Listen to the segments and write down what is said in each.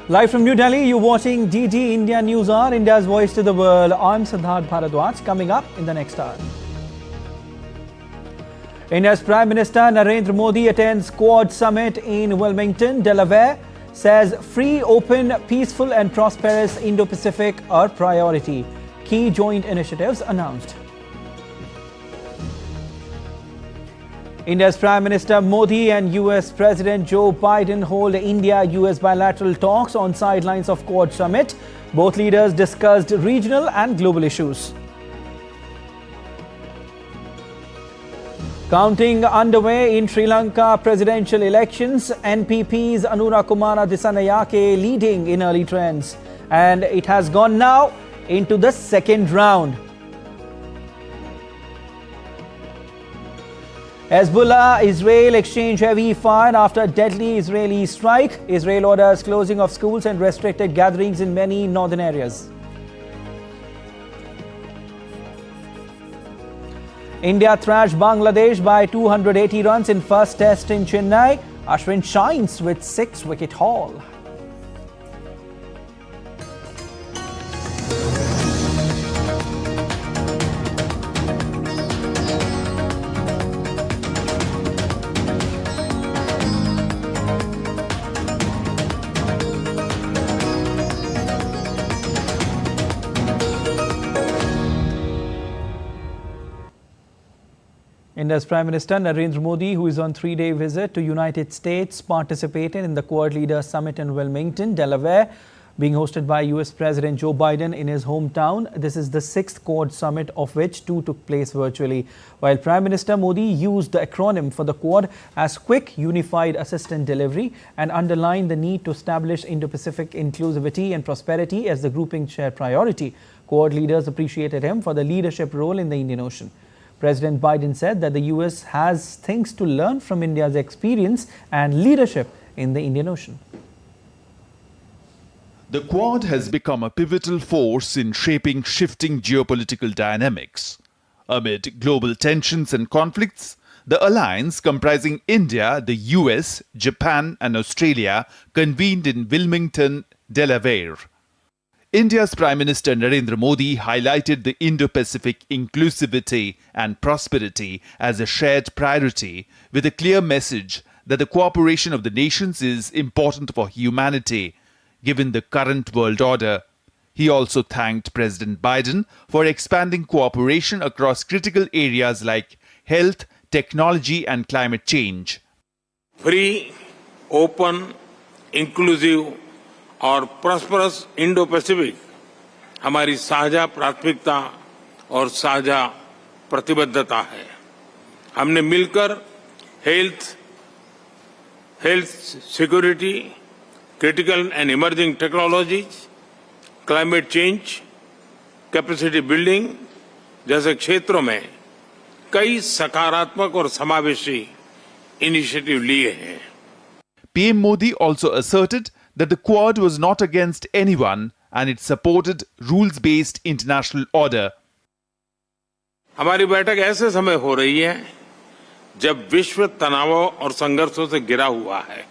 Live from New Delhi, you're watching DD India News Hour, India's voice to the world. I'm Siddharth Bharadwaj. Coming up in the next hour. India's Prime Minister Narendra Modi attends Quad Summit in Wilmington, Delaware. Says free, open, peaceful and prosperous Indo-Pacific are priority. Key joint initiatives announced. India's Prime Minister Modi and US President Joe Biden hold India-US bilateral talks on sidelines of Quad Summit. Both leaders discussed regional and global issues. Counting underway in Sri Lanka presidential elections, NPP's Anura Kumara Dissanayake leading in early trends. And it has gone now into the second round. Hezbollah, Israel exchange heavy fire after deadly Israeli strike. Israel orders closing of schools and restricted gatherings in many northern areas. India thrashed Bangladesh by 280 runs in first test in Chennai. Ashwin shines with 6-wicket haul. India's Prime Minister Narendra Modi, who is on 3-day visit to United States, participated in the Quad Leaders Summit in Wilmington, Delaware, being hosted by US President Joe Biden in his hometown. This is the 6th Quad Summit, of which 2 took place virtually. While Prime Minister Modi used the acronym for the Quad as Quick Unified Assistance Delivery and underlined the need to establish Indo-Pacific inclusivity and prosperity as the grouping's shared priority. Quad leaders appreciated him for the leadership role in the Indian Ocean. President Biden said that the US has things to learn from India's experience and leadership in the Indian Ocean. The Quad has become a pivotal force in shaping shifting geopolitical dynamics. Amid global tensions and conflicts, the alliance comprising India, the US, Japan and Australia convened in Wilmington, Delaware. India's Prime Minister Narendra Modi highlighted the Indo-Pacific inclusivity and prosperity as a shared priority, with a clear message that the cooperation of the nations is important for humanity, given the current world order. He also thanked President Biden for expanding cooperation across critical areas like health, technology and climate change. Free, open, inclusive और prosperous Indo Pacific हमारी साझा प्राथमिकता और साझा प्रतिबद्धता है। हमने मिलकर health security, critical and emerging technologies, climate change, capacity building जैसे क्षेत्रों में कई सकारात्मक और समावेशी इनिशिएटिव लिए हैं। PM Modi also asserted that the Quad was not against anyone and it supported rules-based international order. हमारी बैठक ऐसे समय हो रही है जब विश्व तनावों और संघर्षों से घिरा हुआ है।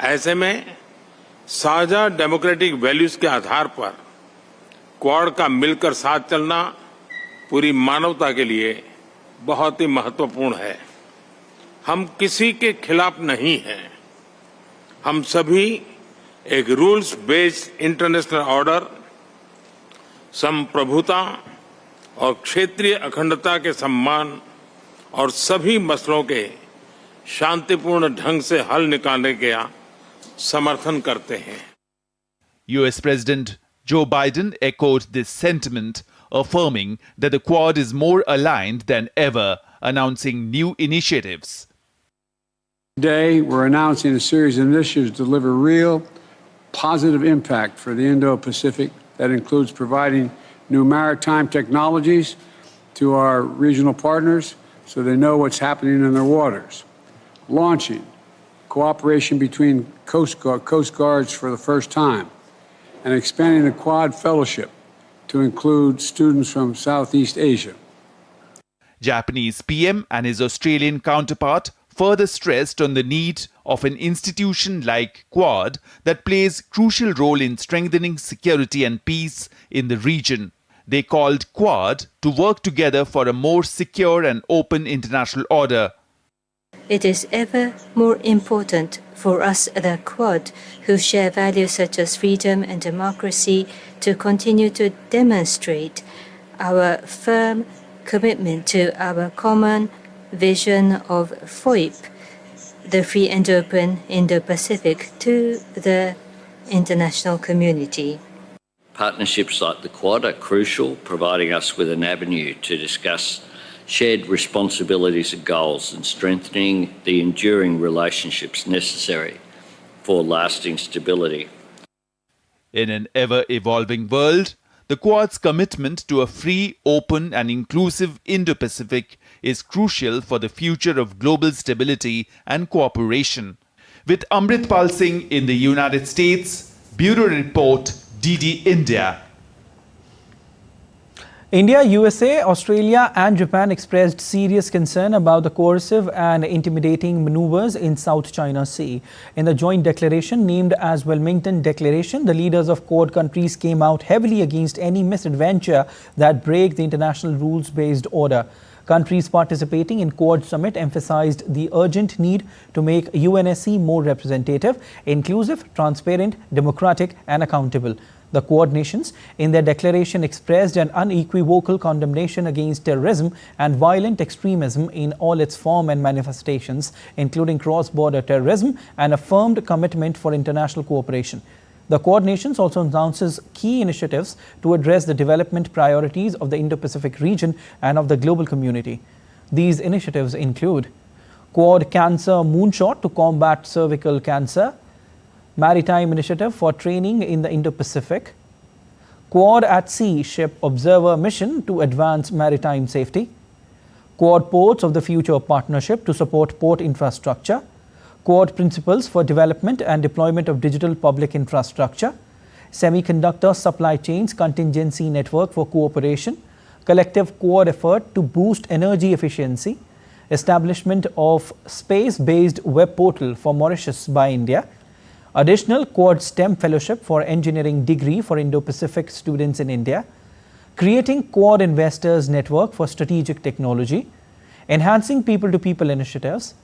ऐसे में साझा डेमोक्रेटिक वैल्यूज के आधार पर क्वाड का मिलकर साथ चलना पूरी मानवता के लिए बहुत ही महत्वपूर्ण है। हम किसी के खिलाफ नहीं हैं। हम सभी एक रूल्स बेस्ड इंटरनेशनल ऑर्डर, संप्रभुता और क्षेत्रीय अखंडता के सम्मान और सभी मसलों के शांतिपूर्ण ढंग से हल निकालने का समर्थन करते हैं। US President Joe Biden echoed this sentiment, affirming that the Quad is more aligned than ever, announcing new initiatives. Today, we're announcing a series of initiatives to deliver real, positive impact for the Indo-Pacific. That includes providing new maritime technologies to our regional partners so they know what's happening in their waters. Launching cooperation between Coast Guards for the first time, and expanding the Quad Fellowship to include students from Southeast Asia. Japanese PM and his Australian counterpart further stressed on the need of an institution like Quad that plays a crucial role in strengthening security and peace in the region. They called Quad to work together for a more secure and open international order. It is ever more important for us, the Quad, who share values such as freedom and democracy, to continue to demonstrate our firm commitment to our common vision of FOIP, the free and open Indo-Pacific, to the international community. Partnerships like the Quad are crucial, providing us with an avenue to discuss shared responsibilities and goals and strengthening the enduring relationships necessary for lasting stability. In an ever-evolving world, the Quad's commitment to a free, open and inclusive Indo-Pacific is crucial for the future of global stability and cooperation. With Amritpal Singh in the United States, Bureau Report, DD India. India, USA, Australia and Japan expressed serious concern about the coercive and intimidating maneuvers in South China Sea. In the joint declaration named as Wilmington Declaration, the leaders of Quad countries came out heavily against any misadventure that break the international rules-based order. Countries participating in Quad Summit emphasized the urgent need to make UNSC more representative, inclusive, transparent, democratic and accountable. The Quad nations in their declaration expressed an unequivocal condemnation against terrorism and violent extremism in all its form and manifestations, including cross-border terrorism, and affirmed commitment for international cooperation. The Quad nations also announces key initiatives to address the development priorities of the Indo-Pacific region and of the global community. These initiatives include Quad Cancer Moonshot to combat cervical cancer, Maritime Initiative for training in the Indo-Pacific, Quad at Sea Ship Observer Mission to advance maritime safety, Quad Ports of the Future Partnership to support port infrastructure, Quad Principles for Development and Deployment of Digital Public Infrastructure, Semiconductor Supply Chains Contingency Network for Cooperation, Collective Quad Effort to Boost Energy Efficiency, Establishment of Space-Based Web Portal for Mauritius by India, Additional Quad STEM Fellowship for Engineering Degree for Indo-Pacific students in India, Creating Quad Investors Network for Strategic Technology, Enhancing People-to-People Initiatives,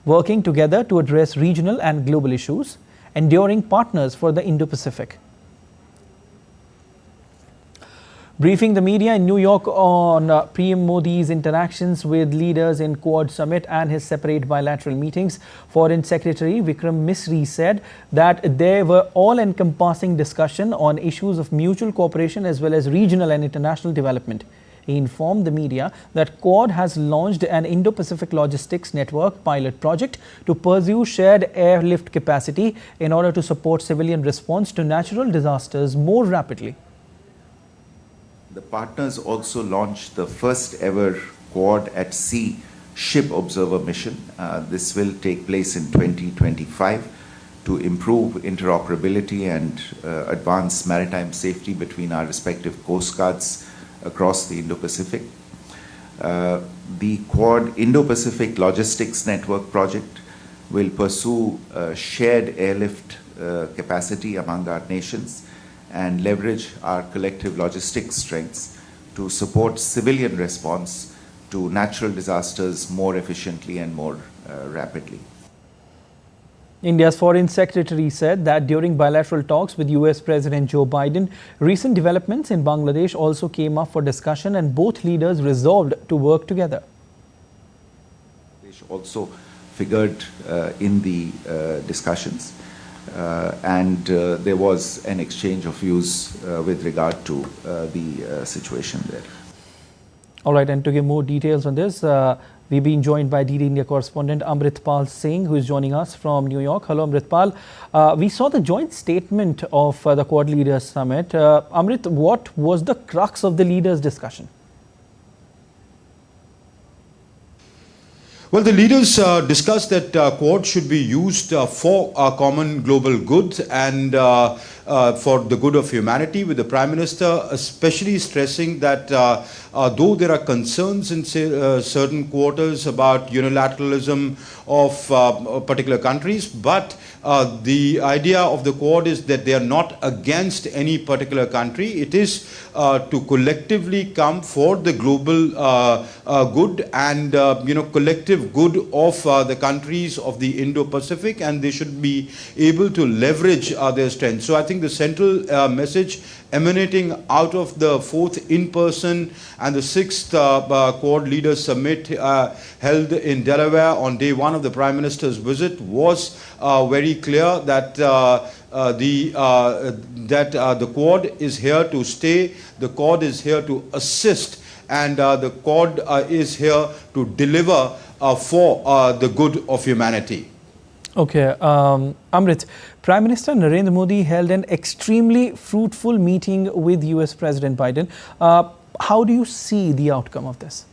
Working Together to Address Regional and Global Issues, Enduring Partners for the Indo-Pacific. Briefing the media in New York on PM Modi's interactions with leaders in Quad Summit and his separate bilateral meetings, Foreign Secretary Vikram Misri said that there were all-encompassing discussion on issues of mutual cooperation as well as regional and international development. He informed the media that Quad has launched an Indo-Pacific Logistics Network pilot project to pursue shared airlift capacity in order to support civilian response to natural disasters more rapidly. The partners also launched the first ever Quad at Sea Ship Observer Mission. This will take place in 2025 to improve interoperability and advance maritime safety between our respective coast guards across the Indo-Pacific. The Quad Indo-Pacific Logistics Network project will pursue shared airlift capacity among our nations and leverage our collective logistics strengths to support civilian response to natural disasters more efficiently and more rapidly. India's Foreign Secretary said that during bilateral talks with US President Joe Biden, recent developments in Bangladesh also came up for discussion and both leaders resolved to work together. Also figured in the discussions. And there was an exchange of views with regard to the situation there. All right, and to give more details on this, we've been joined by DD India correspondent Amritpal Singh, who is joining us from New York. Hello, Amritpal. We saw the joint statement of the Quad Leaders Summit. Amrit, what was the crux of the leaders' discussion? Well, the leaders discussed that Quad should be used for common global good and for the good of humanity, with the Prime Minister especially stressing that though there are concerns in certain quarters about unilateralism of particular countries, but the idea of the Quad is that they are not against any particular country. It is to collectively come for the global good and collective good of the countries of the Indo-Pacific, and they should be able to leverage their strength. So I think the central message emanating out of the 4th in-person and the 6th Quad Leaders Summit held in Delaware on day 1 of the Prime Minister's visit was very clear that the Quad is here to stay, the Quad is here to assist, and the Quad is here to deliver for the good of humanity. Okay, Amrit, Prime Minister Narendra Modi held an extremely fruitful meeting with US President Biden. How do you see the outcome of this?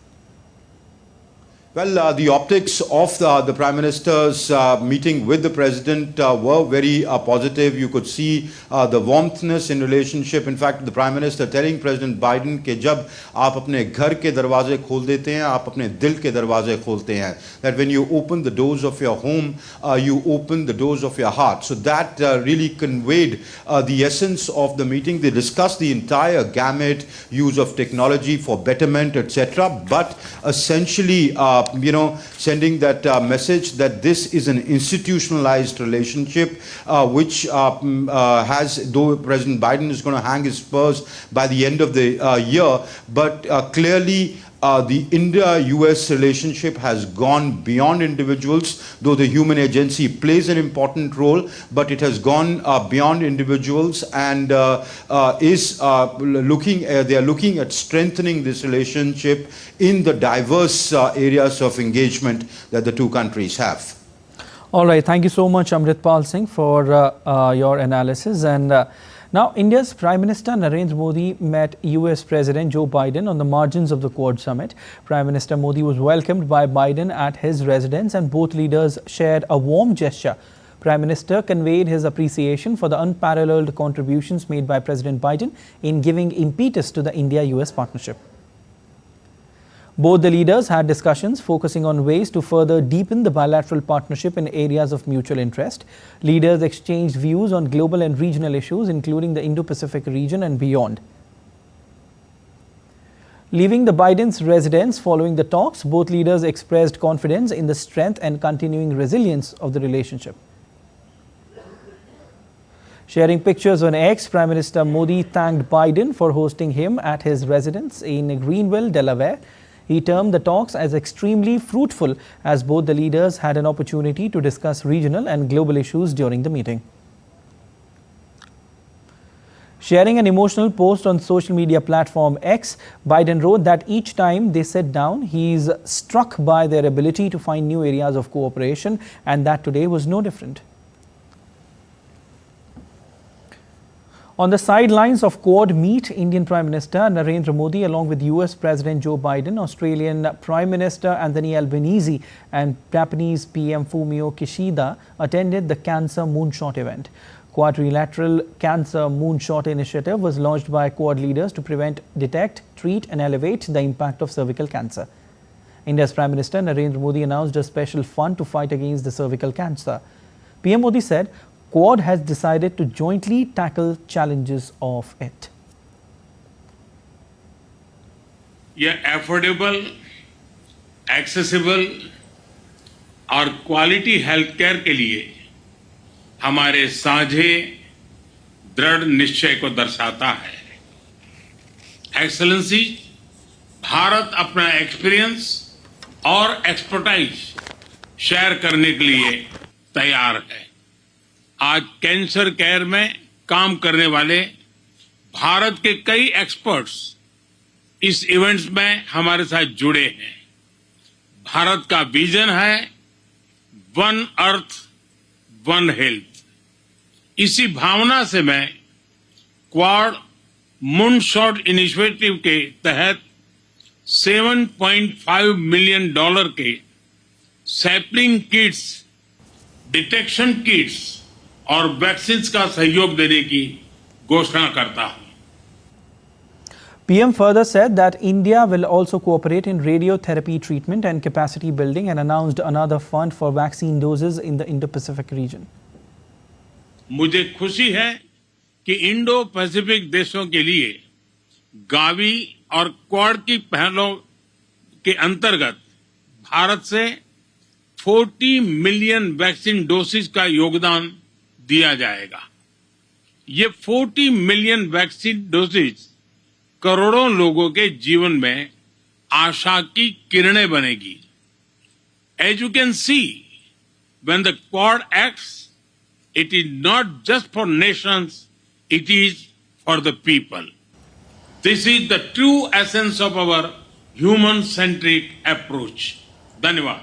Well, the optics of the Prime Minister's meeting with the President were very positive. You could see the warmthness in relationship. In fact, the Prime Minister telling President Biden कि जब आप अपने घर के दरवाजे खोल देते हैं, आप अपने दिल के दरवाजे खोलते हैं. That when you open the doors of your home, you open the doors of your heart. So that really conveyed the essence of the meeting. They discussed the entire gamut, use of technology for betterment, etc. But essentially, sending that message that this is an institutionalized relationship which has, though President Biden is going to hang his spurs by the end of the year, but clearly the India-US relationship has gone beyond individuals, though the human agency plays an important role, but it has gone beyond individuals and is looking, they are looking at strengthening this relationship in the diverse areas of engagement that the two countries have. All right, thank you so much, Amritpal Singh, for your analysis. And now, India's Prime Minister Narendra Modi met US President Joe Biden on the margins of the Quad Summit. Prime Minister Modi was welcomed by Biden at his residence and both leaders shared a warm gesture. Prime Minister conveyed his appreciation for the unparalleled contributions made by President Biden in giving impetus to the India-US partnership. Both the leaders had discussions focusing on ways to further deepen the bilateral partnership in areas of mutual interest. Leaders exchanged views on global and regional issues, including the Indo-Pacific region and beyond. Leaving the Biden's residence following the talks, both leaders expressed confidence in the strength and continuing resilience of the relationship. Sharing pictures on X, Prime Minister Modi thanked Biden for hosting him at his residence in Greenville, Delaware. He termed the talks as extremely fruitful as both the leaders had an opportunity to discuss regional and global issues during the meeting. Sharing an emotional post on social media platform X, Biden wrote that each time they sit down, he's struck by their ability to find new areas of cooperation, and that today was no different. On the sidelines of Quad meet, Indian Prime Minister Narendra Modi along with US President Joe Biden, Australian Prime Minister Anthony Albanese and Japanese PM Fumio Kishida attended the Cancer Moonshot event. Quadrilateral Cancer Moonshot Initiative was launched by Quad leaders to prevent, detect, treat and elevate the impact of cervical cancer. India's Prime Minister Narendra Modi announced a special fund to fight against the cervical cancer. PM Modi said, Quad has decided to jointly tackle challenges of it. यह affordable, accessible और quality health care के लिए हमारे साझे दृढ़ निश्चय को दर्शाता है. एक्सेलेंसी, भारत अपना एक्सपीरियंस और एक्सपर्टाइज शेयर करने के लिए तैयार है. आज कैंसर केयर में काम करने वाले भारत के कई एक्सपर्ट्स इस इवेंट्स में हमारे साथ जुड़े हैं. भारत का विजन है वन अर्थ वन हेल्थ. इसी भावना से मैं क्वाड मूनशॉट इनिशिएटिव के तहत $7.5 मिलियन के सैपलिंग किट्स, डिटेक्शन किट्स और वैक्सीन का सहयोग देने की घोषणा करता हूं। PM further said that India will also cooperate in radiotherapy treatment and capacity building and announced another fund for vaccine doses in the Indo-Pacific region. मुझे खुशी है कि इंडो पैसिफिक देशों के लिए गावी और क्वाड की पहलों के अंतर्गत भारत से 40 मिलियन वैक्सीन डोसेज का योगदान दिया जाएगा। ये 40 मिलियन वैक्सीन डोसेज करोड़ों लोगों के जीवन में आशा की किरणें बनेगी। As you can see, when the Quad acts, it is not just for nations, it is for the people. This is the true essence of our human-centric approach. Dhanyavad.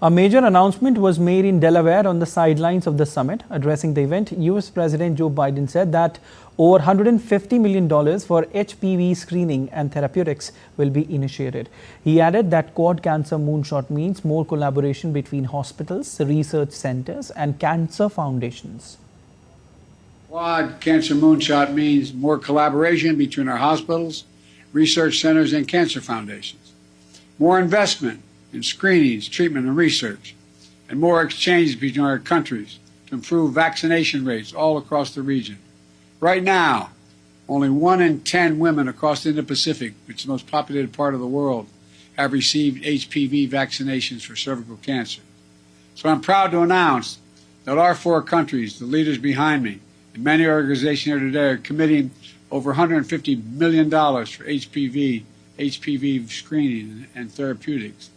A major announcement was made in Delaware on the sidelines of the summit. Addressing the event, US President Joe Biden said that over $150 million for HPV screening and therapeutics will be initiated. He added that Quad Cancer Moonshot means more collaboration between hospitals, research centers, and cancer foundations. Quad Cancer Moonshot means more collaboration between our hospitals, research centers, and cancer foundations. More investment in screenings, treatment, and research, and more exchanges between our countries to improve vaccination rates all across the region. Right now, only 1 in 10 women across the Indo-Pacific, which is the most populated part of the world, have received HPV vaccinations for cervical cancer. So I'm proud to announce that our 4 countries, the leaders behind me, and many organizations here today are committing over $150 million for HPV screening and therapeutics.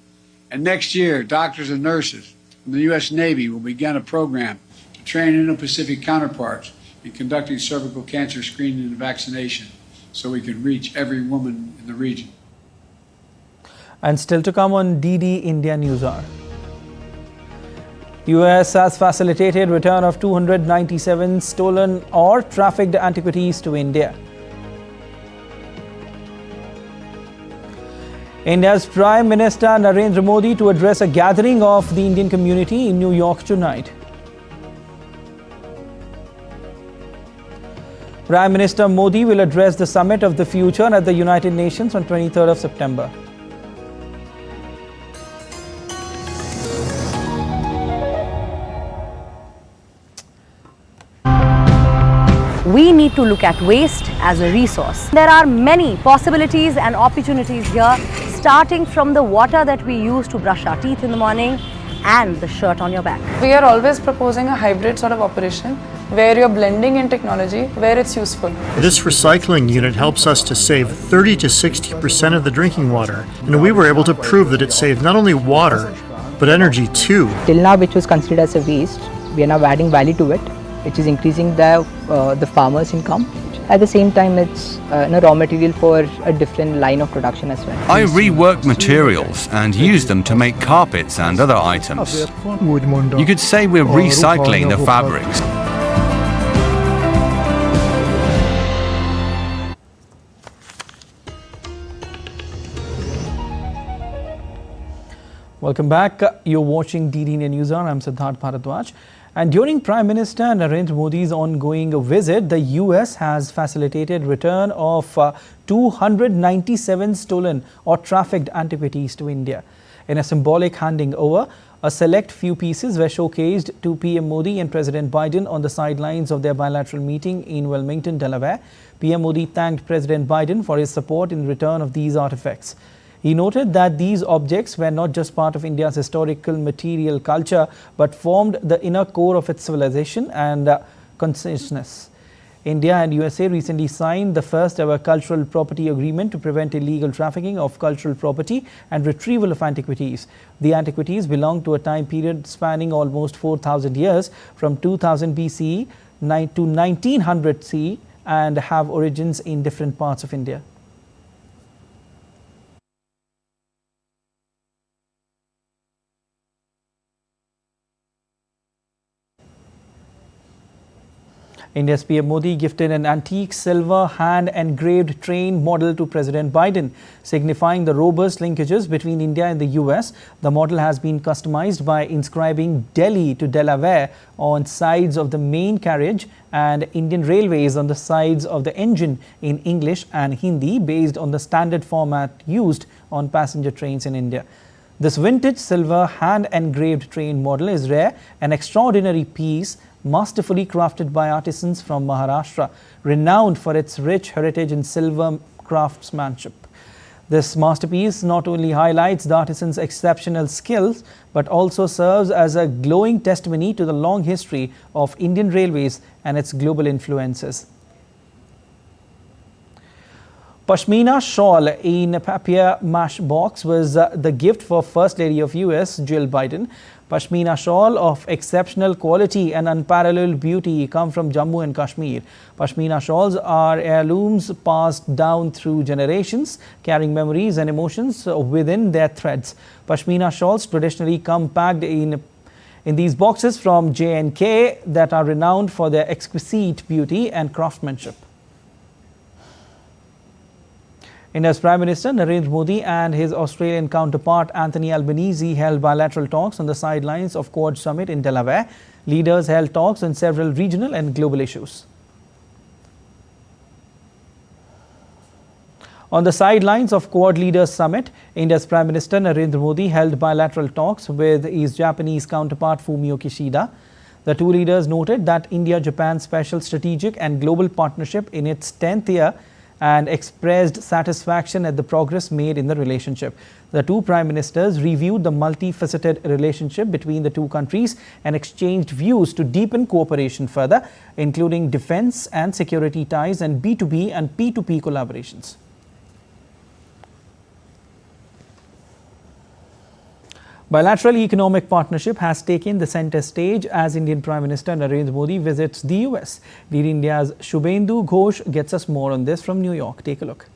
And next year, doctors and nurses from the U.S. Navy will begin a program to train Indo-Pacific counterparts in conducting cervical cancer screening and vaccination so we can reach every woman in the region. And still to come on DD India News Hour. US has facilitated return of 297 stolen or trafficked antiquities to India. India's Prime Minister Narendra Modi to address a gathering of the Indian community in New York tonight. Prime Minister Modi will address the Summit of the Future at the United Nations on 23rd of September. We need to look at waste as a resource. There are many possibilities and opportunities here, starting from the water that we use to brush our teeth in the morning and the shirt on your back. We are always proposing a hybrid sort of operation where you're blending in technology where it's useful. This recycling unit helps us to save 30 to 60% of the drinking water, and we were able to prove that it saved not only water but energy too. Till now, which was considered as a waste, we are now adding value to it, which is increasing the farmer's income. At the same time, it's a raw material for a different line of production as well. I rework materials and use them to make carpets and other items. You could say we're recycling the fabrics. Welcome back. You're watching DD India News Hour. I'm Siddharth Bharadwaj. And during Prime Minister Narendra Modi's ongoing visit, the US has facilitated return of 297 stolen or trafficked antiquities to India. In a symbolic handing over, a select few pieces were showcased to PM Modi and President Biden on the sidelines of their bilateral meeting in Wilmington, Delaware. PM Modi thanked President Biden for his support in return of these artifacts. He noted that these objects were not just part of India's historical material culture, but formed the inner core of its civilization and consciousness. India and USA recently signed the first ever cultural property agreement to prevent illegal trafficking of cultural property and retrieval of antiquities. The antiquities belong to a time period spanning almost 4,000 years, from 2000 BCE to 1900 CE, and have origins in different parts of India. India's PM Modi gifted an antique silver hand-engraved train model to President Biden, signifying the robust linkages between India and the US. The model has been customized by inscribing Delhi to Delaware on sides of the main carriage and Indian Railways on the sides of the engine in English and Hindi, based on the standard format used on passenger trains in India. This vintage silver hand-engraved train model is rare, an extraordinary piece masterfully crafted by artisans from Maharashtra, renowned for its rich heritage in silver craftsmanship. This masterpiece not only highlights the artisans' exceptional skills, but also serves as a glowing testimony to the long history of Indian Railways and its global influences. Pashmina shawl in papier mache box was the gift for First Lady of US, Jill Biden. Pashmina shawl of exceptional quality and unparalleled beauty come from Jammu and Kashmir. Pashmina shawls are heirlooms passed down through generations, carrying memories and emotions within their threads. Pashmina shawls traditionally come packed in these boxes from J&K that are renowned for their exquisite beauty and craftsmanship. India's Prime Minister Narendra Modi and his Australian counterpart Anthony Albanese held bilateral talks on the sidelines of Quad Summit in Delaware. Leaders held talks on several regional and global issues. On the sidelines of Quad Leaders Summit, India's Prime Minister Narendra Modi held bilateral talks with his Japanese counterpart Fumio Kishida. The two leaders noted that India-Japan special strategic and global partnership in its 10th year and expressed satisfaction at the progress made in the relationship. The two prime ministers reviewed the multifaceted relationship between the two countries and exchanged views to deepen cooperation further, including defense and security ties and B2B and P2P collaborations. Bilateral economic partnership has taken the center stage as Indian Prime Minister Narendra Modi visits the US. Lead India's Shubhendu Ghosh gets us more on this from New York. Take a look.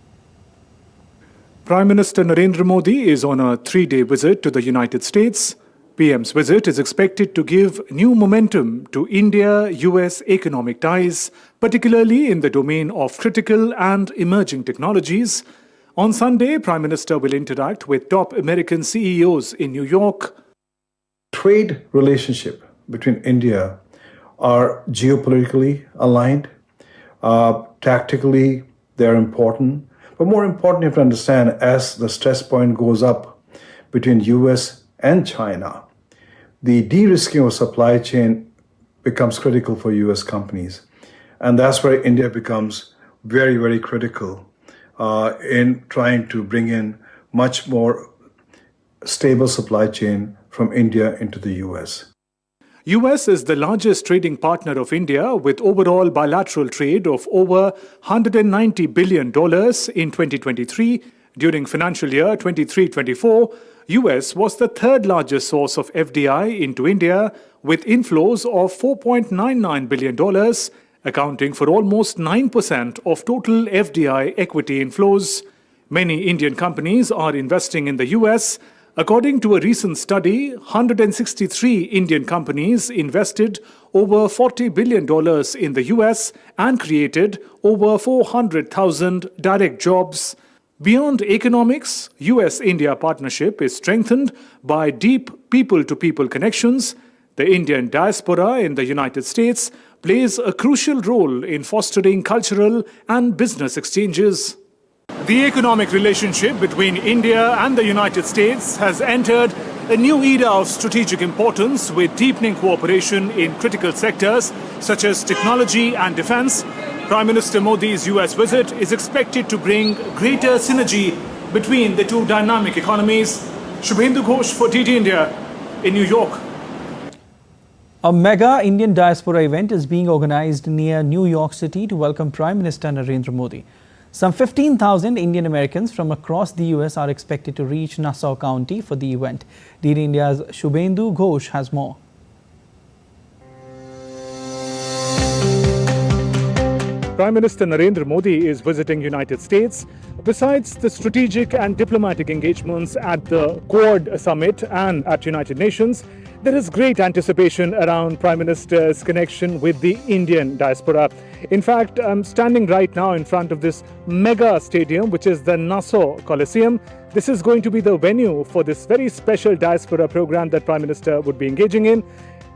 Prime Minister Narendra Modi is on a 3-day visit to the United States. PM's visit is expected to give new momentum to India-US economic ties, particularly in the domain of critical and emerging technologies. On Sunday, Prime Minister will interact with top American CEOs in New York. Trade relationship between India are geopolitically aligned. Tactically, they're important. But more important, you have to understand, as the stress point goes up between US and China, the de-risking of supply chain becomes critical for US companies. And that's where India becomes very, very critical in trying to bring in much more stable supply chain from India into the US. US is the largest trading partner of India, with overall bilateral trade of over $190 billion in 2023. During financial year 23-24, US was the third largest source of FDI into India, with inflows of $4.99 billion, accounting for almost 9% of total FDI equity inflows. Many Indian companies are investing in the US. According to a recent study, 163 Indian companies invested over $40 billion in the US and created over 400,000 direct jobs. Beyond economics, US-India partnership is strengthened by deep people-to-people connections. The Indian diaspora in the United States plays a crucial role in fostering cultural and business exchanges. The economic relationship between India and the United States has entered a new era of strategic importance, with deepening cooperation in critical sectors such as technology and defense. Prime Minister Modi's US visit is expected to bring greater synergy between the two dynamic economies. Shubhendu Ghosh for TT India in New York. A mega Indian diaspora event is being organized near New York City to welcome Prime Minister Narendra Modi. Some 15,000 Indian Americans from across the US are expected to reach Nassau County for the event. DD India's Shubhendu Ghosh has more. Prime Minister Narendra Modi is visiting United States. Besides the strategic and diplomatic engagements at the Quad Summit and at United Nations, There is great anticipation around Prime Minister's connection with the Indian diaspora. In fact, I'm standing right now in front of this mega stadium, which is the Nassau Coliseum. This is going to be the venue for this very special diaspora program that Prime Minister would be engaging in.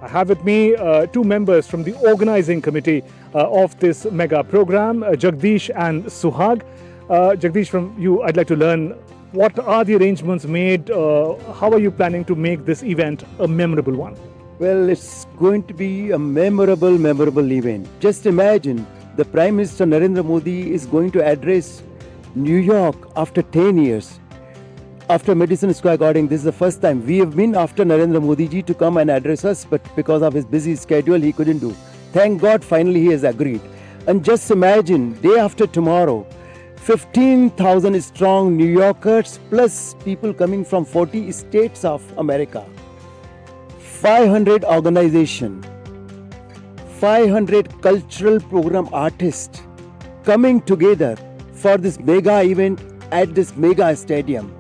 I have with me two members from the organizing committee of this mega program, Jagdish and Suhag. Jagdish, from you, I'd like to learn, what are the arrangements made? How are you planning to make this event a memorable one? Well, it's going to be a memorable event. Just imagine the Prime Minister Narendra Modi is going to address New York after 10 years. After Madison Square Garden, this is the first time. We have been after Narendra Modi ji to come and address us, but because of his busy schedule, he couldn't do. Thank God, finally he has agreed. And just imagine, day after tomorrow, 15,000 strong New Yorkers plus people coming from 40 states of America. 500 organizations, 500 cultural program artists coming together for this mega event at this mega stadium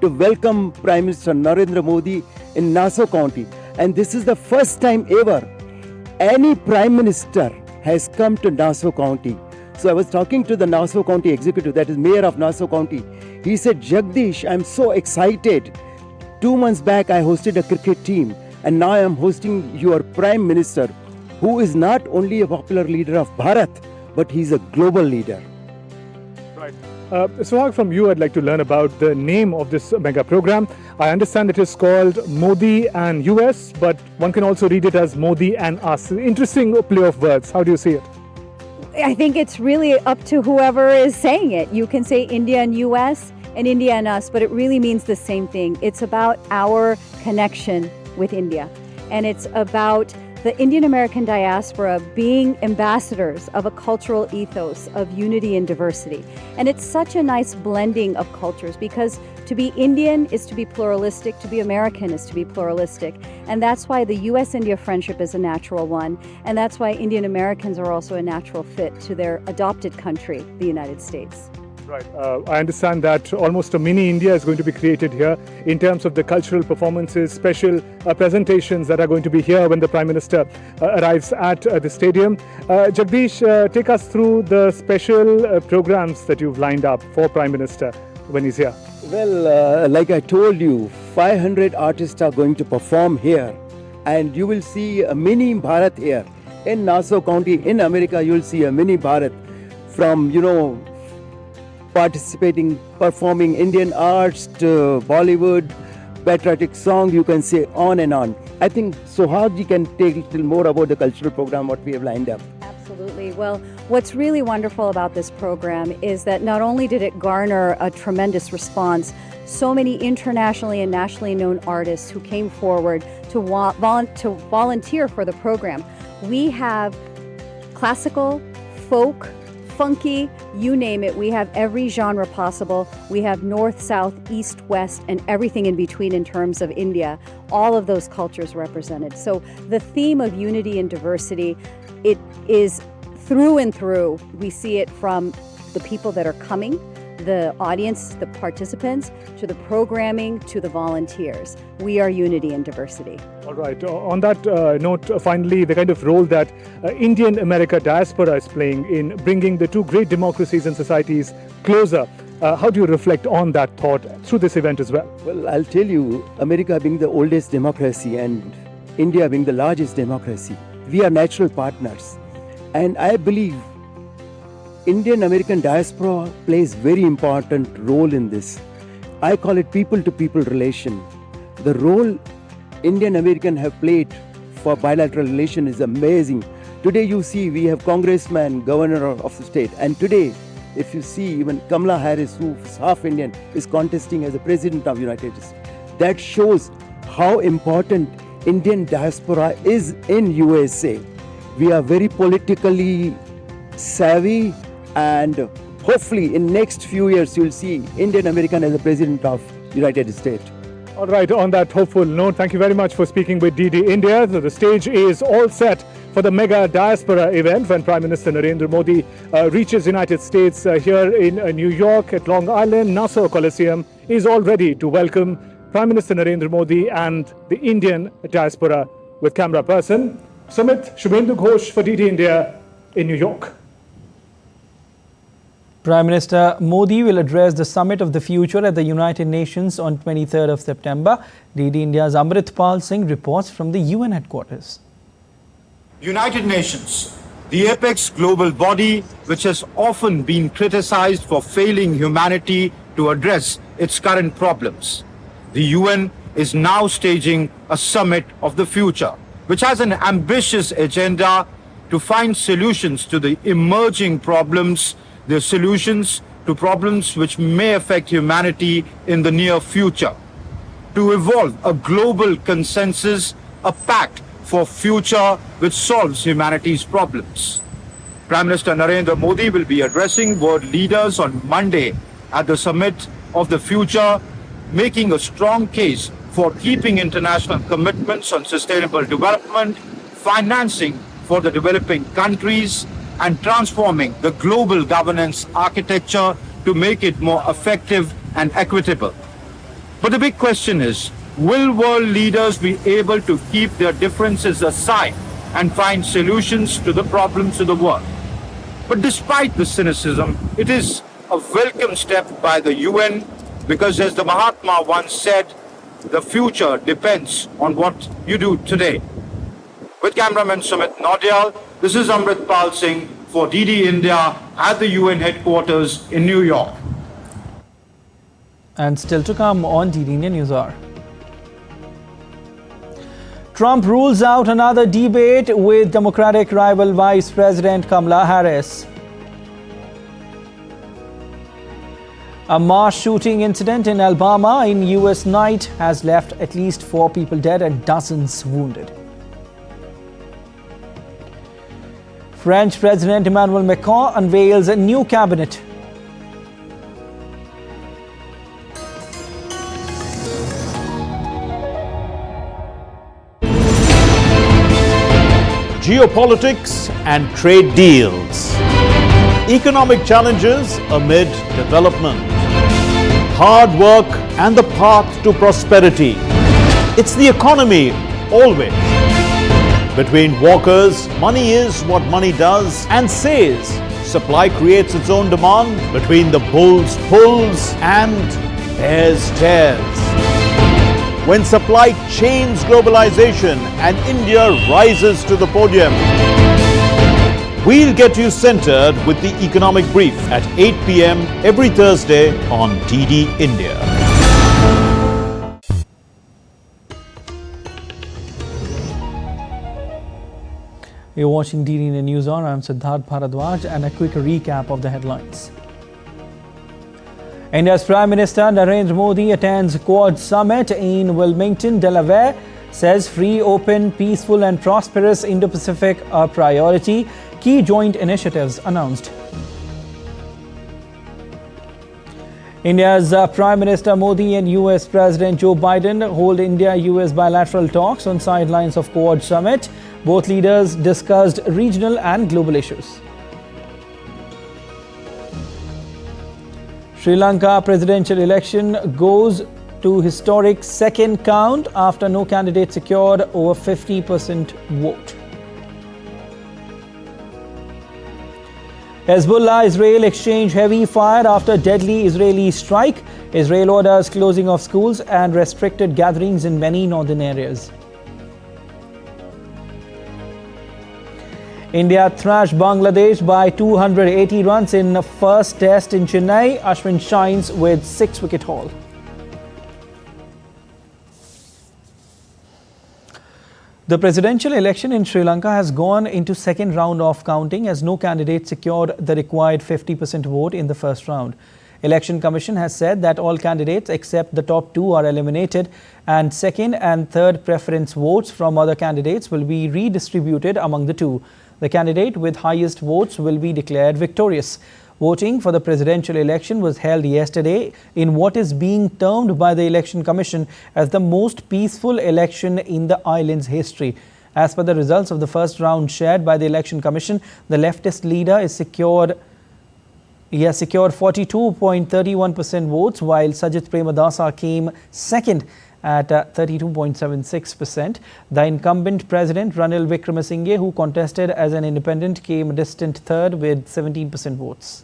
to welcome Prime Minister Narendra Modi in Nassau County. And this is the first time ever any Prime Minister has come to Nassau County. So I was talking to the Nassau County executive, that is Mayor of Nassau County. He said, Jagdish, I'm so excited. 2 months back, I hosted a cricket team, and now I am hosting your Prime Minister, who is not only a popular leader of Bharat, but he's a global leader. Right. Suhag, from you, I'd like to learn about the name of this mega program. I understand it is called Modi and US, but one can also read it as Modi and Us. Interesting play of words. How do you see it? I think it's really up to whoever is saying it. You can say India and US and India and us, but it really means the same thing. It's about our connection with India. And it's about the Indian American diaspora being ambassadors of a cultural ethos of unity and diversity. And it's such a nice blending of cultures, because to be Indian is to be pluralistic, to be American is to be pluralistic. And that's why the US-India friendship is a natural one. And that's why Indian Americans are also a natural fit to their adopted country, the United States. Right. I understand that almost a mini India is going to be created here in terms of the cultural performances, special presentations that are going to be here when the Prime Minister arrives at the stadium. Jagdish, take us through the special programs that you've lined up for Prime Minister when he's here. Well, like I told you, 500 artists are going to perform here, and you will see a mini Bharat here. In Nassau County, in America, you'll see a mini Bharat from, participating, performing Indian arts to Bollywood, patriotic song, you can say on and on. I think Suhagji can take a little more about the cultural program, what we have lined up. Absolutely. Well, what's really wonderful about this program is that not only did it garner a tremendous response, so many internationally and nationally known artists who came forward to volunteer for the program. We have classical, folk, funky, you name it. We have every genre possible. We have north, south, east, west, and everything in between in terms of India. All of those cultures represented. So the theme of unity and diversity, it is through and through. We see it from the people that are coming, the audience, the participants, to the programming, to the volunteers. We are unity and diversity. All right. On that note, finally, the kind of role that Indian America diaspora is playing in bringing the two great democracies and societies closer. How do you reflect on that thought through this event as well? Well, I'll tell you, America being the oldest democracy and India being the largest democracy, we are natural partners. And I believe Indian American diaspora plays very important role in this. I call it people-to-people relation. The role Indian American have played for bilateral relation is amazing. Today you see we have congressman, governor of the state, and today if you see even Kamala Harris, who is half Indian, is contesting as a president of the United States. That shows how important Indian diaspora is in USA. We are very politically savvy, and hopefully in next few years you'll see Indian American as the president of United States. All right, on that hopeful note, thank you very much for speaking with DD India. So the stage is all set for the mega diaspora event when Prime Minister Narendra Modi reaches United States here in New York at Long Island. Nassau Coliseum is all ready to welcome Prime Minister Narendra Modi and the Indian diaspora with camera person Sumit Shubhendu Ghosh for DD India in New York. Prime Minister Modi will address the Summit of the Future at the United Nations on 23rd of September. DD India's Amritpal Singh reports from the UN headquarters. United Nations, the apex global body which has often been criticized for failing humanity to address its current problems. The UN is now staging a summit of the future, which has an ambitious agenda to find solutions to the emerging problems, the solutions to problems which may affect humanity in the near future, to evolve a global consensus, a pact for future which solves humanity's problems. Prime Minister Narendra Modi will be addressing world leaders on Monday at the Summit of the Future, making a strong case for keeping international commitments on sustainable development, financing for the developing countries, and transforming the global governance architecture to make it more effective and equitable. But the big question is, will world leaders be able to keep their differences aside and find solutions to the problems of the world? But despite the cynicism, it is a welcome step by the UN because, as the Mahatma once said, the future depends on what you do today. With cameraman Sumit Naudyal, this is Amritpal Singh for DD India at the UN headquarters in New York. And still to come on DD India News Hour. Trump rules out another debate with Democratic rival Vice President Kamala Harris. A mass shooting incident in Alabama in NewsNight has left at least 4 people dead and dozens wounded. French President Emmanuel Macron unveils a new cabinet. Geopolitics and trade deals. Economic challenges amid development. Hard work and the path to prosperity. It's the economy always. Between walkers, money is what money does and says. Supply creates its own demand. Between the bulls pulls and bears tears. When supply chains globalization and India rises to the podium. We'll get you centered with the Economic Brief at 8 p.m. every Thursday on DD India. You're watching DD India News Hour. I'm Siddharth Bharadwaj and a quick recap of the headlines. India's Prime Minister Narendra Modi attends Quad Summit in Wilmington, Delaware, says free, open, peaceful and prosperous Indo-Pacific are priority. Key joint initiatives announced. India's Prime Minister Modi and US President Joe Biden hold India-US bilateral talks on sidelines of Quad Summit. Both leaders discussed regional and global issues. Sri Lanka presidential election goes to historic second count after no candidate secured over 50% vote. Hezbollah-Israel exchange heavy fire after deadly Israeli strike. Israel orders closing of schools and restricted gatherings in many northern areas. India thrashed Bangladesh by 280 runs in the first test in Chennai. Ashwin shines with 6-wicket haul. The presidential election in Sri Lanka has gone into second round of counting as no candidate secured the required 50% vote in the first round. Election Commission has said that all candidates except the top 2 are eliminated and second and third preference votes from other candidates will be redistributed among the 2. The candidate with highest votes will be declared victorious. Voting for the presidential election was held yesterday in what is being termed by the Election Commission as the most peaceful election in the island's history. As per the results of the first round shared by the Election Commission, the leftist leader is secured 42.31% votes, while Sajith Premadasa came second at 32.76%. The incumbent president, Ranil Wickremesinghe, who contested as an independent, came a distant third with 17% votes.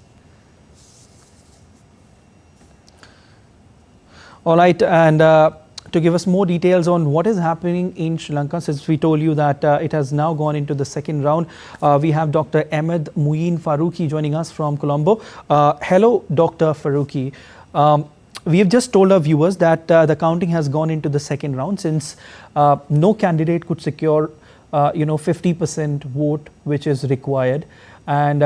All right, and to give us more details on what is happening in Sri Lanka, since we told you that it has now gone into the second round, we have Dr. Ahmed Muin Faruqi joining us from Colombo. Hello, Dr. Faruqi. We have just told our viewers that the counting has gone into the second round since no candidate could secure 50% vote, which is required, and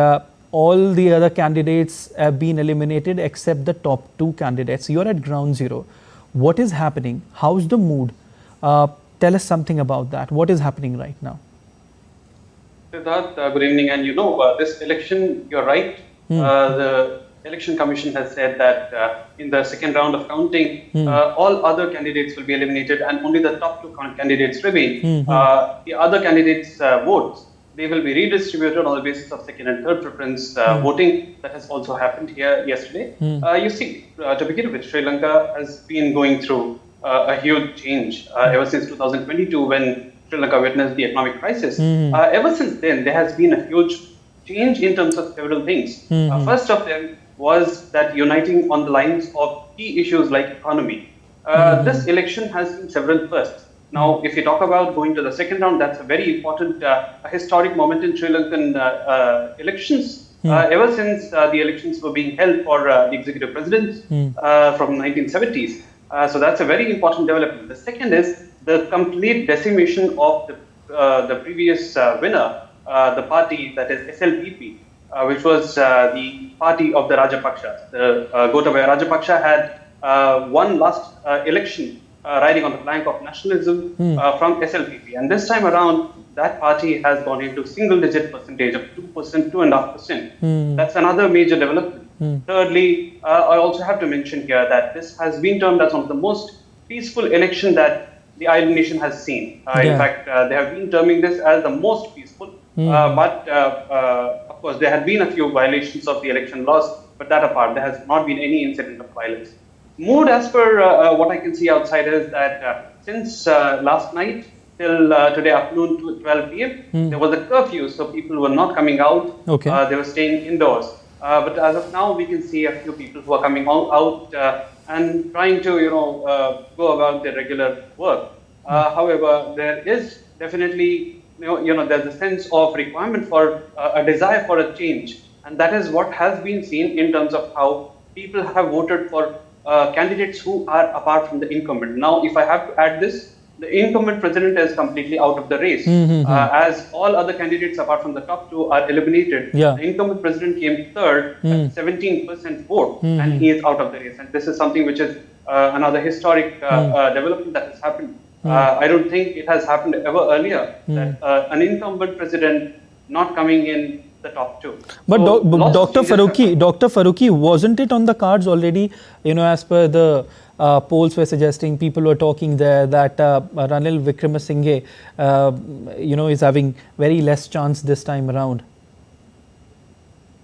all the other candidates have been eliminated except the top two candidates. You're at ground zero. What is happening? How's the mood? Tell us something about that. What is happening right now? Siddharth, good evening. And this election, you're right. The Election Commission has said that in the second round of counting, all other candidates will be eliminated and only the top two candidates remain. The other candidates' votes, they will be redistributed on the basis of second and third preference voting. That has also happened here yesterday. You see, to begin with, Sri Lanka has been going through a huge change ever since 2022 when Sri Lanka witnessed the economic crisis. Ever since then, there has been a huge change in terms of several things. First of them was that uniting on the lines of key issues like economy. This election has seen several firsts. Now, if you talk about going to the second round, that's a very important, historic moment in Sri Lankan elections. Ever since the elections were being held for the executive presidents from 1970s. So that's a very important development. The second is the complete decimation of the previous winner, the party that is SLPP, which was the party of the Rajapaksa. Gotabaya Rajapaksa had won last election riding on the flank of nationalism from SLPP. And this time around, that party has gone into single-digit percentage of 2%, 2.5%. That's another major development. Thirdly, I also have to mention here that this has been termed as one of the most peaceful election that the island nation has seen. In fact, they have been terming this as the most peaceful. But of course, there had been a few violations of the election laws, but that apart, there has not been any incident of violence. Mood, as per what I can see outside, is that since last night till today afternoon to 12 p.m., there was a curfew, so people were not coming out. They were staying indoors. But as of now, we can see a few people who are coming out and trying to, go about their regular work. However, there is definitely, there's a sense of requirement for a desire for a change, and that is what has been seen in terms of how people have voted for candidates who are apart from the incumbent. Now, if I have to add this, the incumbent president is completely out of the race, as all other candidates apart from the top two are eliminated. The incumbent president came third at 17% vote, and he is out of the race. And this is something which is another historic development that has happened. I don't think it has happened ever earlier that an incumbent president not coming in the top two. But Dr. Faruqi, wasn't it on the cards already? As per the polls were suggesting, people were talking there that Ranil Wickremesinghe, is having very less chance this time around.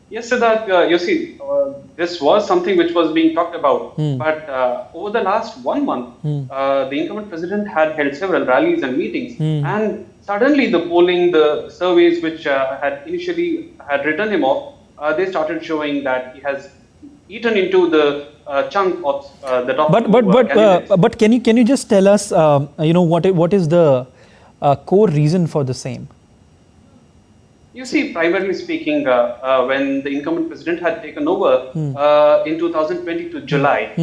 Yes, Siddharth, you see, this was something which was being talked about. But over the last 1 month, the incumbent president had held several rallies and meetings. And suddenly the polling, the surveys which had initially written him off, they started showing that he has eaten into the chunk of the top candidates. But can you just tell us, what is the core reason for the same? You see, primarily speaking, when the incumbent president had taken over in 2022 July,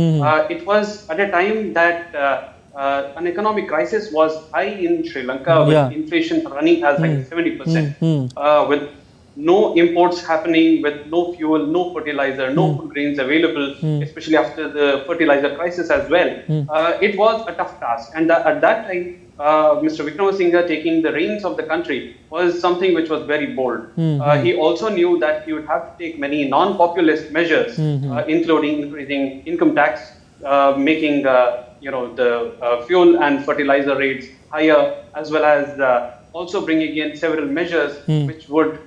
it was at a time that an economic crisis was high in Sri Lanka, with inflation running as like 70%, with no imports happening, with no fuel, no fertilizer, no food grains available, especially after the fertilizer crisis as well. It was a tough task. And at that time, Mr. Wickremesinghe taking the reins of the country was something which was very bold. He also knew that he would have to take many non-populist measures, including increasing income tax, making the fuel and fertilizer rates higher, as well as also bringing in several measures which would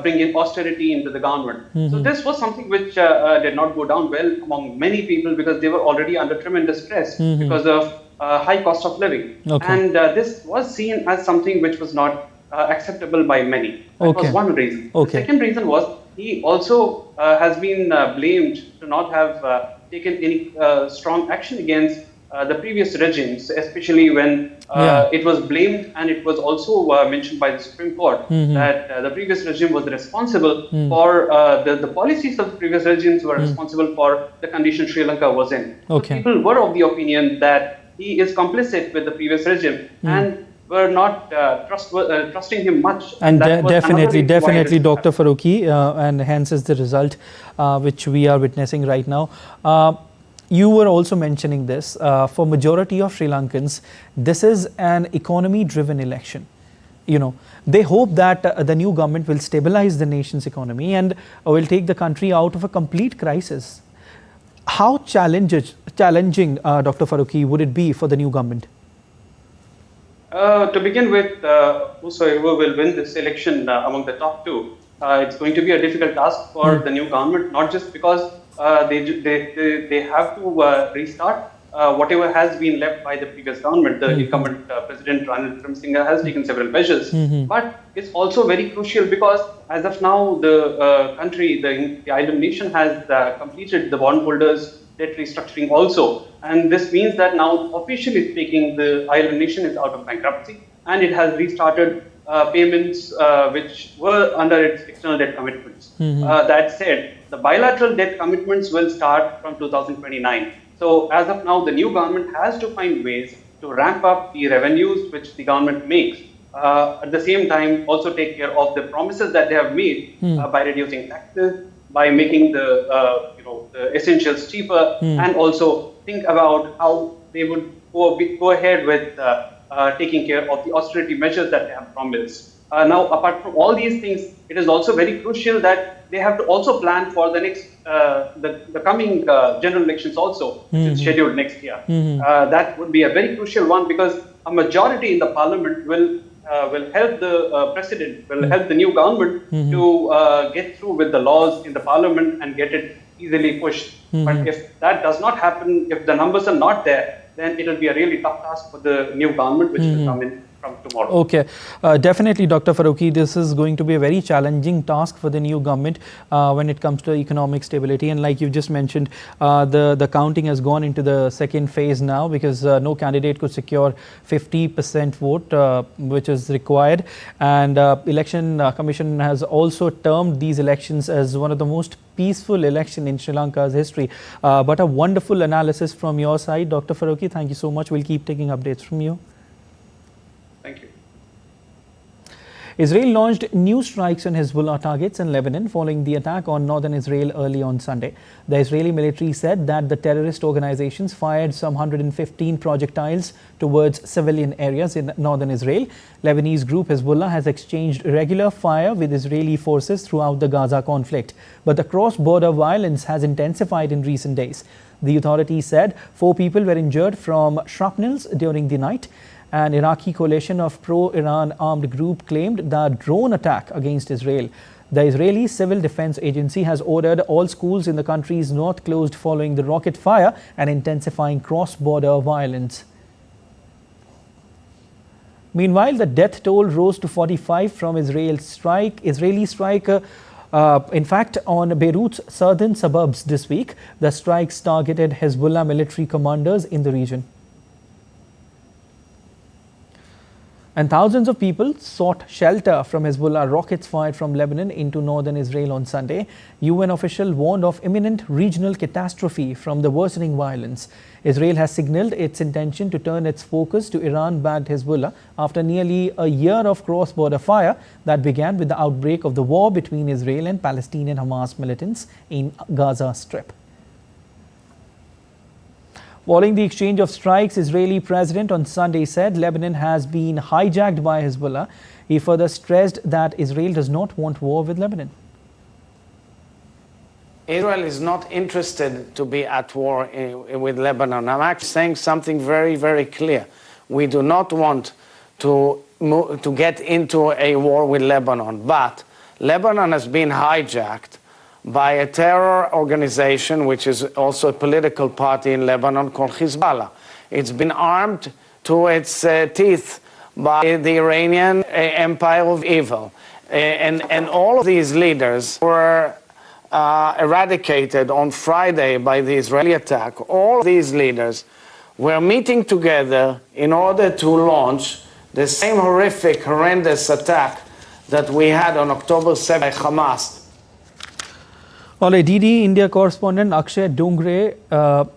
bring in austerity into the government. So this was something which did not go down well among many people because they were already under tremendous stress because of high cost of living. Okay. And this was seen as something which was not acceptable by many. That was one reason. Okay. The second reason was he also has been blamed to not have taken any strong action against the previous regimes, especially when it was blamed, and it was also mentioned by the Supreme Court that the previous regime was responsible for the policies of the previous regimes were responsible for the condition Sri Lanka was in. So people were of the opinion that he is complicit with the previous regime and were not trusting him much. And that was definitely, Dr. Farooqi, and hence is the result which we are witnessing right now. You were also mentioning this, for majority of Sri Lankans, this is an economy-driven election. You know, they hope that the new government will stabilize the nation's economy and will take the country out of a complete crisis. How challenging, Dr. Farooqi, would it be for the new government? To begin with, whosoever will win this election among the top two, it's going to be a difficult task for the new government, not just because they have to restart whatever has been left by the previous government. The incumbent President Ranil Wickremesinghe has taken several measures, but it's also very crucial because as of now, the country, the island nation has completed the bondholders' debt restructuring also. And this means that now, officially speaking, the island nation is out of bankruptcy and it has restarted payments which were under its external debt commitments. That said, the bilateral debt commitments will start from 2029. So as of now, the new government has to find ways to ramp up the revenues which the government makes. At the same time, also take care of the promises that they have made by reducing taxes, by making the the essentials cheaper, and also think about how they would go ahead with taking care of the austerity measures that they have promised. Now, apart from all these things, it is also very crucial that they have to also plan for the next, the coming general elections also, which is scheduled next year. That would be a very crucial one because a majority in the parliament will help the president, will help the new government to get through with the laws in the parliament and get it easily pushed. But if that does not happen, if the numbers are not there, then it will be a really tough task for the new government which will come in from tomorrow. Okay, definitely, Dr. Farooqi, this is going to be a very challenging task for the new government when it comes to economic stability. And like you just mentioned, the counting has gone into the second phase now because no candidate could secure 50% vote, which is required. And Election Commission has also termed these elections as one of the most peaceful election in Sri Lanka's history. But a wonderful analysis from your side, Dr. Farooqi. Thank you so much. We'll keep taking updates from you. Thank you. Israel launched new strikes on Hezbollah targets in Lebanon following the attack on northern Israel early on Sunday. The Israeli military said that the terrorist organizations fired some 115 projectiles towards civilian areas in northern Israel. Lebanese group Hezbollah has exchanged regular fire with Israeli forces throughout the Gaza conflict. But the cross-border violence has intensified in recent days. The authorities said 4 people were injured from shrapnels during the night. An Iraqi coalition of pro-Iran armed group claimed the drone attack against Israel. The Israeli Civil Defense Agency has ordered all schools in the country's north closed following the rocket fire and intensifying cross-border violence. Meanwhile, the death toll rose to 45 from Israeli strike. In fact, on Beirut's southern suburbs this week, the strikes targeted Hezbollah military commanders in the region. And thousands of people sought shelter from Hezbollah rockets fired from Lebanon into northern Israel on Sunday. UN official warned of imminent regional catastrophe from the worsening violence. Israel has signaled its intention to turn its focus to Iran-backed Hezbollah after nearly a year of cross-border fire that began with the outbreak of the war between Israel and Palestinian Hamas militants in Gaza Strip. Following the exchange of strikes, Israeli president on Sunday said Lebanon has been hijacked by Hezbollah. He further stressed that Israel does not want war with Lebanon. Israel is not interested to be at war with Lebanon. I'm actually saying something very, very clear. We do not want to get into a war with Lebanon, but Lebanon has been hijacked by a terror organization, which is also a political party in Lebanon, called Hezbollah. It's been armed to its teeth by the Iranian empire of evil. And all of these leaders were eradicated on Friday by the Israeli attack. All of these leaders were meeting together in order to launch the same horrific, horrendous attack that we had on October 7th by Hamas. All right, DD India correspondent Akshay Dongre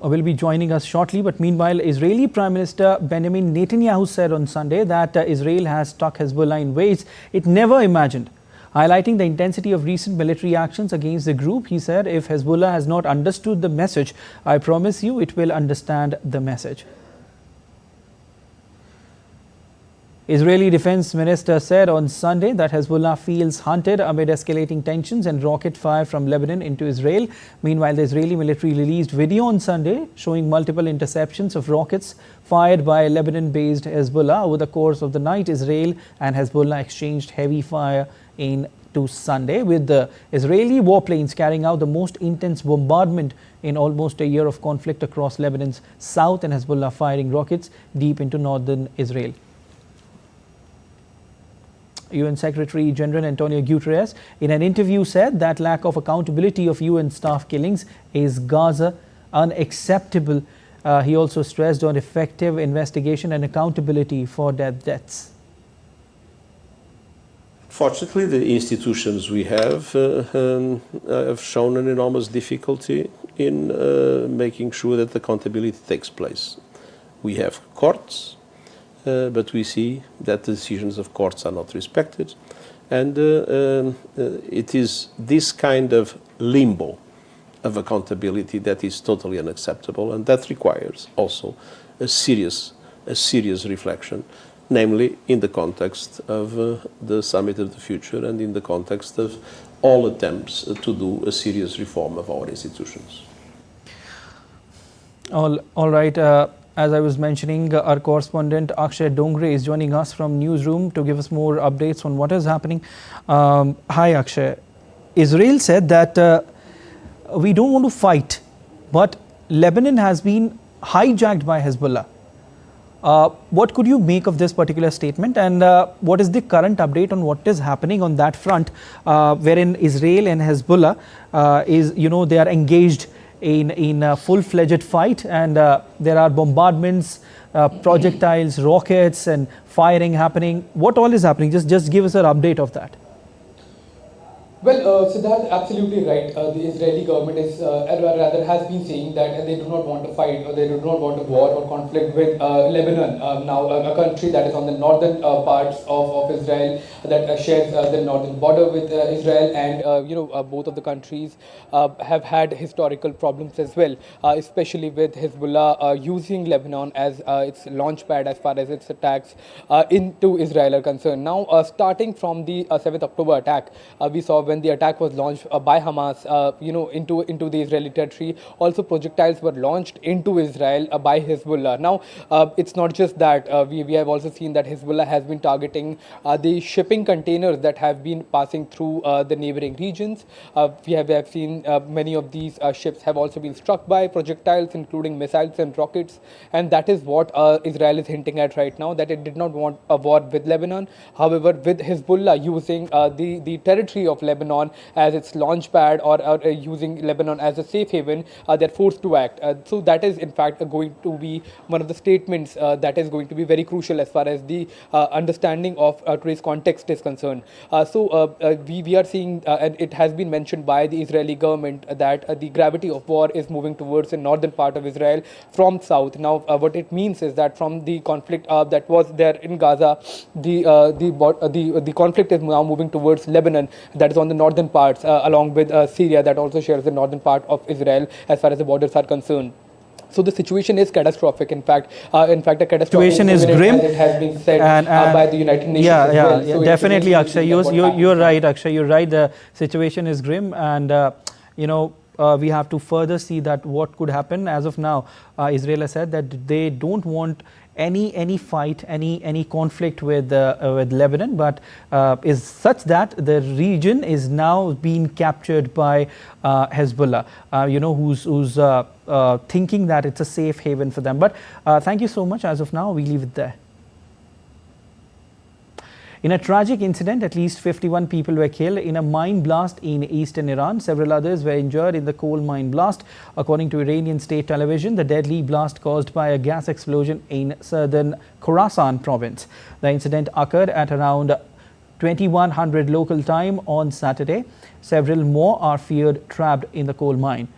will be joining us shortly. But meanwhile, Israeli Prime Minister Benjamin Netanyahu said on Sunday that Israel has struck Hezbollah in ways it never imagined. Highlighting the intensity of recent military actions against the group, he said, if Hezbollah has not understood the message, I promise you it will understand the message. Israeli Defense Minister said on Sunday that Hezbollah feels hunted amid escalating tensions and rocket fire from Lebanon into Israel. Meanwhile, the Israeli military released video on Sunday showing multiple interceptions of rockets fired by Lebanon-based Hezbollah. Over the course of the night, Israel and Hezbollah exchanged heavy fire into Sunday, with the Israeli warplanes carrying out the most intense bombardment in almost a year of conflict across Lebanon's south, and Hezbollah firing rockets deep into northern Israel. UN Secretary General Antonio Guterres, in an interview, said that lack of accountability of UN staff killings is Gaza unacceptable. He also stressed on effective investigation and accountability for deaths. Fortunately, the institutions we have shown an enormous difficulty in making sure that accountability takes place. We have courts, but we see that the decisions of courts are not respected, and it is this kind of limbo of accountability that is totally unacceptable, and that requires also a serious reflection, namely in the context of the Summit of the Future and in the context of all attempts to do a serious reform of our institutions. All right. As I was mentioning, our correspondent Akshay Dongre is joining us from newsroom to give us more updates on what is happening. Hi, Akshay. Israel said that we don't want to fight, but Lebanon has been hijacked by Hezbollah. What could you make of this particular statement, and what is the current update on what is happening on that front, wherein Israel and Hezbollah they are engaged in a full-fledged fight, and there are bombardments, projectiles, rockets and firing happening. What all is happening? Just give us an update of that. Well, Siddharth, absolutely right. The Israeli government is, rather has been saying that they do not want to fight, or they do not want a war or conflict with Lebanon, now a country that is on the northern parts of Israel, that shares the northern border with Israel, and both of the countries have had historical problems as well, especially with Hezbollah using Lebanon as its launch pad as far as its attacks into Israel are concerned. Now, starting from the 7th October attack, we saw when the attack was launched by Hamas, into the Israeli territory, also projectiles were launched into Israel by Hezbollah. Now, it's not just that. We have also seen that Hezbollah has been targeting the shipping containers that have been passing through the neighboring regions. We have seen many of these ships have also been struck by projectiles, including missiles and rockets, and that is what Israel is hinting at right now, that it did not want a war with Lebanon. However, with Hezbollah using the territory of Lebanon as its launch pad, or using Lebanon as a safe haven, they're forced to act. So that is in fact going to be one of the statements that is going to be very crucial as far as the understanding of today's context is concerned. We are seeing, and it has been mentioned by the Israeli government, that the gravity of war is moving towards the northern part of Israel from south. Now, what it means is that from the conflict that was there in Gaza, the conflict is now moving towards Lebanon, that is on the northern parts, along with Syria, that also shares the northern part of Israel as far as the borders are concerned. So the situation is catastrophic. In fact, a catastrophic situation is grim, as it has been said by the United Nations. So definitely, Akshay. You're right, Akshay. You're right. The situation is grim, and we have to further see that what could happen. As of now, Israel has said that they don't want any fight, any conflict with Lebanon, but is such that the region is now being captured by Hezbollah, who's thinking that it's a safe haven for them. But thank you so much. As of now, we leave it there. In a tragic incident, at least 51 people were killed in a mine blast in eastern Iran. Several others were injured in the coal mine blast. According to Iranian state television, the deadly blast caused by a gas explosion in southern Khorasan province. The incident occurred at around 2100 local time on Saturday. Several more are feared trapped in the coal mine.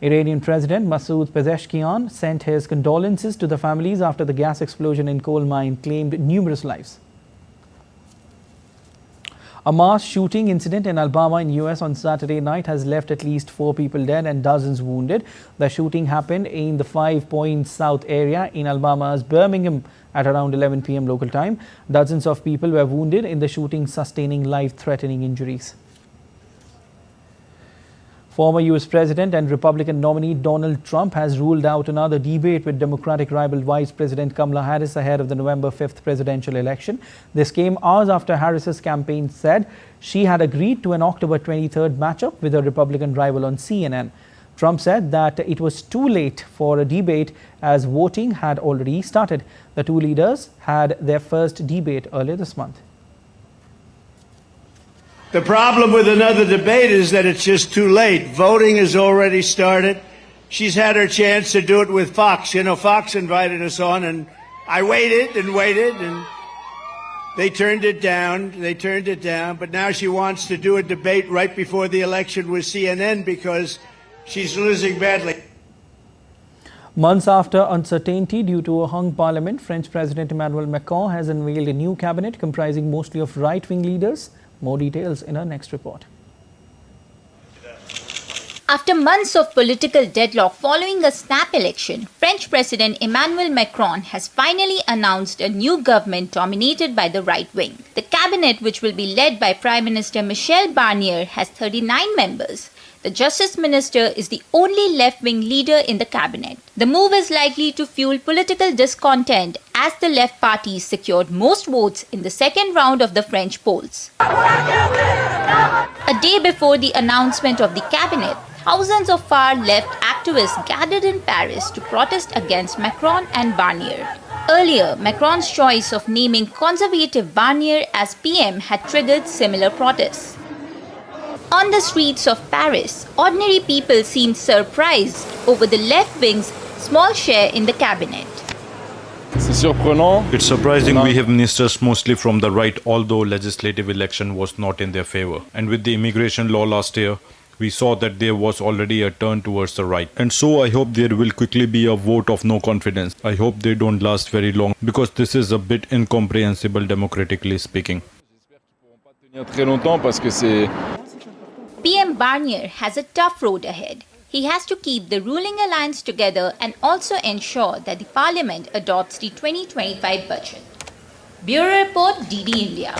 Iranian President Masoud Pezeshkian sent his condolences to the families after the gas explosion in coal mine claimed numerous lives. A mass shooting incident in Alabama in US on Saturday night has left at least 4 people dead and dozens wounded. The shooting happened in the 5 Points South area in Alabama's Birmingham at around 11 p.m. local time. Dozens of people were wounded in the shooting, sustaining life-threatening injuries. Former US President and Republican nominee Donald Trump has ruled out another debate with Democratic rival Vice President Kamala Harris ahead of the November 5th presidential election. This came hours after Harris's campaign said she had agreed to an October 23rd matchup with her Republican rival on CNN. Trump said that it was too late for a debate as voting had already started. The two leaders had their first debate earlier this month. The problem with another debate is that it's just too late. Voting has already started. She's had her chance to do it with Fox. You know, Fox invited us on, and I waited, and they turned it down. But now she wants to do a debate right before the election with CNN because she's losing badly. Months after uncertainty due to a hung parliament, French President Emmanuel Macron has unveiled a new cabinet comprising mostly of right-wing leaders. More details in our next report. After months of political deadlock following a snap election, French President Emmanuel Macron has finally announced a new government dominated by the right wing. The cabinet, which will be led by Prime Minister Michel Barnier, has 39 members. The Justice Minister is the only left-wing leader in the cabinet. The move is likely to fuel political discontent as the left parties secured most votes in the second round of the French polls. A day before the announcement of the cabinet, thousands of far-left activists gathered in Paris to protest against Macron and Barnier. Earlier, Macron's choice of naming conservative Barnier as PM had triggered similar protests. On the streets of Paris, ordinary people seemed surprised over the left wing's small share in the cabinet. It's surprising we have ministers mostly from the right, although legislative election was not in their favor. And with the immigration law last year, we saw that there was already a turn towards the right. And so I hope there will quickly be a vote of no confidence. I hope they don't last very long because this is a bit incomprehensible democratically speaking. PM Barnier has a tough road ahead. He has to keep the ruling alliance together and also ensure that the parliament adopts the 2025 budget. Bureau Report, DD India.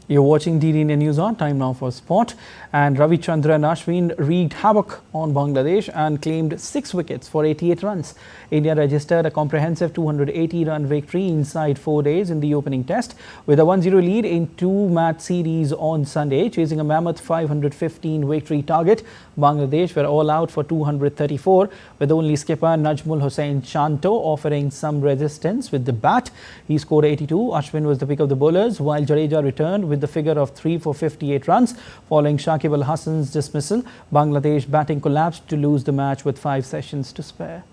You're watching DD India News On. Time now for sport. And Ravichandran Ashwin wreaked havoc on Bangladesh and claimed 6 wickets for 88 runs. India registered a comprehensive 280-run victory inside 4 days in the opening test with a 1-0 lead in 2-match series on Sunday, chasing a mammoth 515 victory target. Bangladesh were all out for 234, with only skipper Najmul Hossain Chanto offering some resistance with the bat. He scored 82. Ashwin was the pick of the bowlers, while Jadeja returned with the figure of 3 for 58 runs. Following Shakib Al Hasan's dismissal, Bangladesh batting collapsed to lose the match with 5 sessions to spare.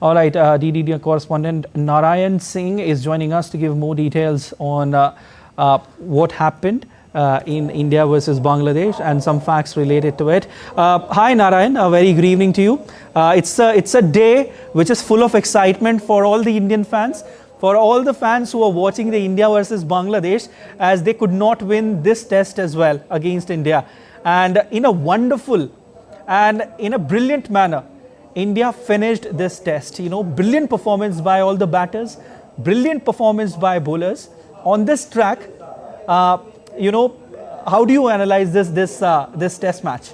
All right, DD correspondent Narayan Singh is joining us to give more details on what happened in India versus Bangladesh and some facts related to it. Hi Narayan, a very good evening to you. It's a day which is full of excitement for all the Indian fans, for all the fans who are watching the India versus Bangladesh, as they could not win this test as well against India. And in a wonderful and in a brilliant manner, India finished this test. You know, brilliant performance by all the batters, brilliant performance by bowlers. On this track, How do you analyze this test match?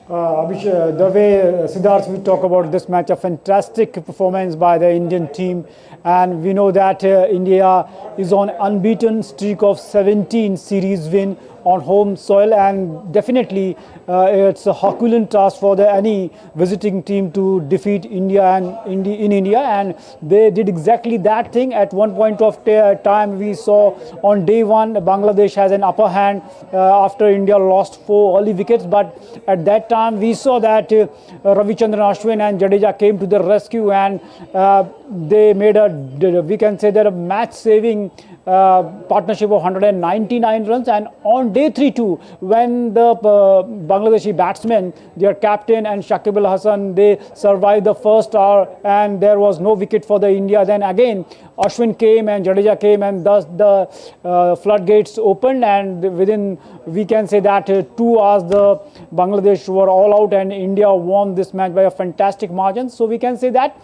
Abhishek, the way Siddharth we talk about this match, a fantastic performance by the Indian team, and we know that India is on unbeaten streak of 17 series win on home soil, and definitely it's a Herculean task for any visiting team to defeat India in India, and they did exactly that thing. At one point of time, we saw on day one Bangladesh has an upper hand after India lost 4 early wickets, but at that time we saw that Ravichandran Ashwin and Jadeja came to the rescue, and they made we can say that a match-saving partnership of 199 runs. And on day 3 too, when the Bangladeshi batsmen, their captain and Shakib Al Hasan, they survived the first hour and there was no wicket for the India, then again Ashwin came and Jadeja came, and thus the floodgates opened, and within, we can say that 2 hours the Bangladesh were all out and India won this match by a fantastic margin. So we can say that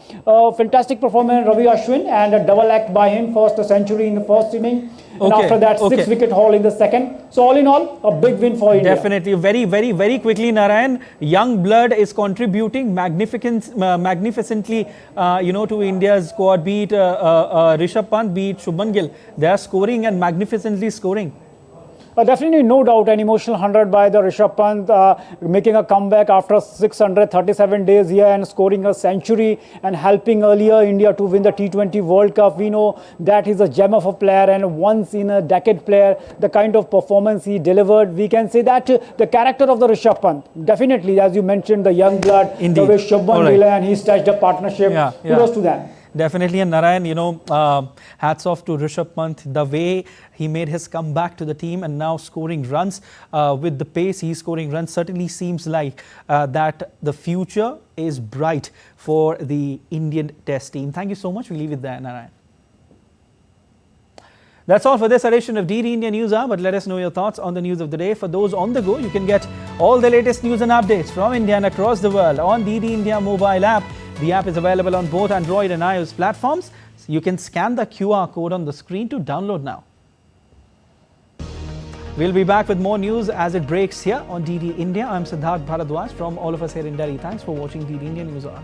fantastic performance Ravi Ashwin, and a double act by him, first a century in the first inning, and after that 6 wicket haul in the second. So all in all, a big win for India. Definitely. Very quickly, Narayan, young blood is contributing magnificently to India's squad, be it Rishabh Pant, be it Shubman Gill. They are scoring and magnificently scoring. Definitely, no doubt, an emotional 100 by the Rishabh Pant, making a comeback after 637 days here and scoring a century and helping earlier India to win the T20 World Cup. We know that he's a gem of a player and once in a decade player. The kind of performance he delivered, we can say that the character of the Rishabh Pant, definitely, as you mentioned, the young blood, the way Shubman Gill and he staged a partnership. Kudos to them. Definitely, and Narayan, hats off to Rishabh Pant, the way he made his comeback to the team and now scoring runs with the pace he's scoring runs, certainly seems like that the future is bright for the Indian Test team. Thank you so much. We leave it there, Narayan. That's all for this edition of DD India News Hour, but let us know your thoughts on the news of the day. For those on the go, you can get all the latest news and updates from India and across the world on DD India mobile app. The app is available on both Android and iOS platforms. So you can scan the QR code on the screen to download now. We'll be back with more news as it breaks here on DD India. I'm Siddharth Bharadwaj from all of us here in Delhi. Thanks for watching DD India News Hour.